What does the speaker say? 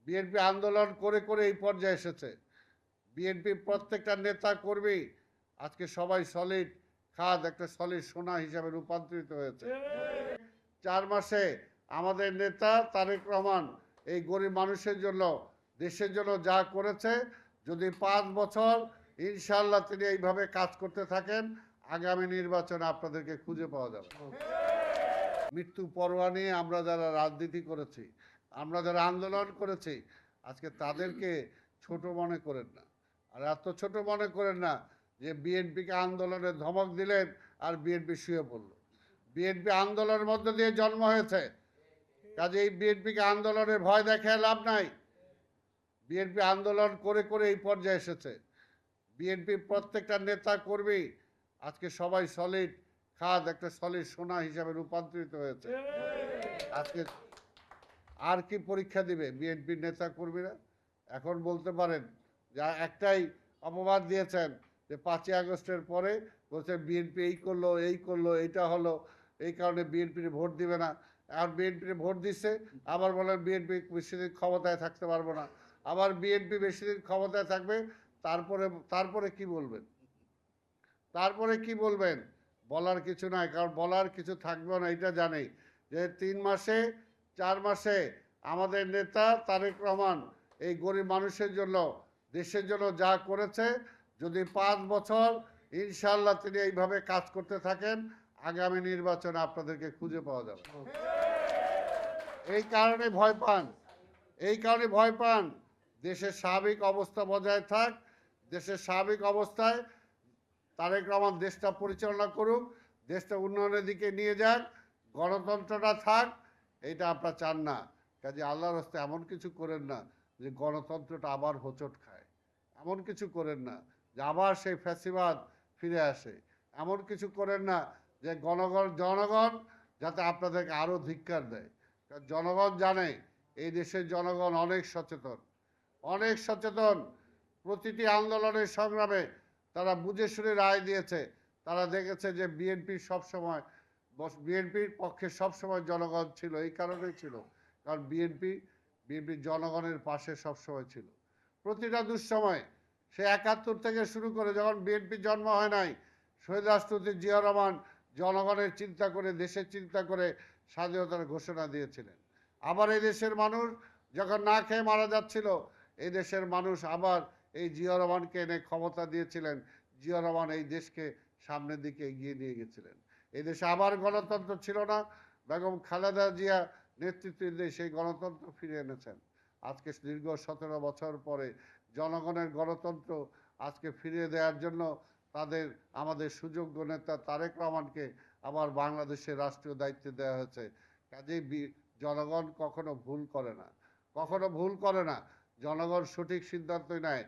BNP আন্দোলন করে করে এই পর্যায়ে এসেছে। বিএনপি প্রত্যেকটা নেতা কর্মী আজকে সবাই সলিড খাদ একটা সলিড সোনা হিসাবে রূপান্তরিত হয়েছে। 4 মাসে আমাদের নেতা তারেক রহমান এই গরিব মানুষের জন্য, দেশের জন্য যা করেছে, যদি 5 বছর ইনশাআল্লাহ তিনি এইভাবে কাজ করতে থাকেন, আগামী নির্বাচনে আপনাদেরকে খুঁজে পাওয়া যাবে। মৃত্যু পরোয়া নিয়ে আমরা যারা রাজনীতি করেছি, আমরা যারা আন্দোলন করেছি, আজকে তাদেরকে ছোট মনে করেন না। আর এত ছোট মনে করেন না যে বিএনপিকে আন্দোলনে ধমক দিলেন আর বিএনপি শুয়ে পড়ল। বিএনপি আন্দোলনের মধ্য দিয়ে জন্ম হয়েছে, কাজে এই বিএনপিকে আন্দোলনের ভয় দেখায় লাভ নাই। বিএনপি আন্দোলন করে করে এই পর্যায়ে এসেছে। বিএনপি প্রত্যেকটা নেতা কর্মী আজকে সবাই সলিড খাদ একটা সলিড সোনা হিসাবে রূপান্তরিত হয়েছে। আজকে আর কি পরীক্ষা দিবে বিএনপির নেতা কর্মীরা? এখন বলতে পারেন যা একটাই অপবাদ দিয়েছেন যে 5ই আগস্টের পরে বলছেন বিএনপি এই করলো এইটা হলো, এই কারণে বিএনপির ভোট দিবে না। আর বিএনপির ভোট দিচ্ছে, আবার বলেন বিএনপি বেশি দিন ক্ষমতায় থাকতে পারবো না। আবার বিএনপি বেশি দিন ক্ষমতায় থাকবে, তারপরে কি বলবেন? তারপরে কি বলবেন? বলার কিছু নাই, কারণ বলার কিছু থাকবে না, এটা জানি যে 3 মাসে 4 মাসে আমাদের নেতা তারেক রহমান এই গরিব মানুষের জন্য, দেশের জন্য যা করেছে, যদি 5 বছর ইনশাআল্লাহ তিনি এইভাবে কাজ করতে থাকেন, আগামী নির্বাচনে আপনাদেরকে খুঁজে পাওয়া যাবে। এই কারণে ভয় পান, দেশের স্বাভাবিক অবস্থা বজায় থাক, দেশের স্বাভাবিক অবস্থায় তারেক রহমান দেশটা পরিচালনা করুক, দেশটা উন্নয়নের দিকে নিয়ে যাক, গণতন্ত্রটা থাক, এইটা আপনারা চান না। কাজে আল্লাহর হস্তে এমন কিছু করেন না যে গণতন্ত্রটা আবার হোঁচট খায়, এমন কিছু করেন না যে আবার সেই ফ্যাসিবাদ ফিরে আসে, এমন কিছু করেন না যে জনগণ যাতে আপনাদেরকে আরও ধিক্কার দেয়। কারণ জনগণ জানে এই দেশের জনগণ অনেক সচেতন। প্রতিটি আন্দোলনের সংগ্রামে তারা বুঝে শুনে রায় দিয়েছে। তারা দেখেছে যে বিএনপির পক্ষে সবসময় জনগণ ছিল, এই কারণেই ছিল, কারণ বিএনপি জনগণের পাশে সবসময় ছিল। প্রতিটা দুঃসময়, সে 71 থেকে শুরু করে যখন বিএনপি জন্ম হয় নাই, শহীদ রাষ্ট্রপতি জিয়া রহমান জনগণের চিন্তা করে, দেশের চিন্তা করে স্বাধীনতার ঘোষণা দিয়েছিলেন। আবার এই দেশের মানুষ যখন না খেয়ে মারা যাচ্ছিল, এই দেশের মানুষ আবার এই জিয়া রহমানকে এনে ক্ষমতা দিয়েছিলেন। জিয়া রহমান এই দেশকে সামনের দিকে এগিয়ে নিয়ে গেছিলেন। এই দেশে আবার গণতন্ত্র ছিল না, বেগম খালেদা জিয়া নেতৃত্বে সেই গণতন্ত্র ফিরে এনেছেন। আজকে দীর্ঘ 17 বছর পরে জনগণের গণতন্ত্র আজকে ফিরিয়ে দেওয়ার জন্য আমাদের সুযোগ্য নেতা তারেক রহমানকে আবার বাংলাদেশের রাষ্ট্রীয় দায়িত্ব দেওয়া হয়েছে। কাজেই জনগণ কখনো ভুল করে না, জনগণ সঠিক সিদ্ধান্তই নেয়।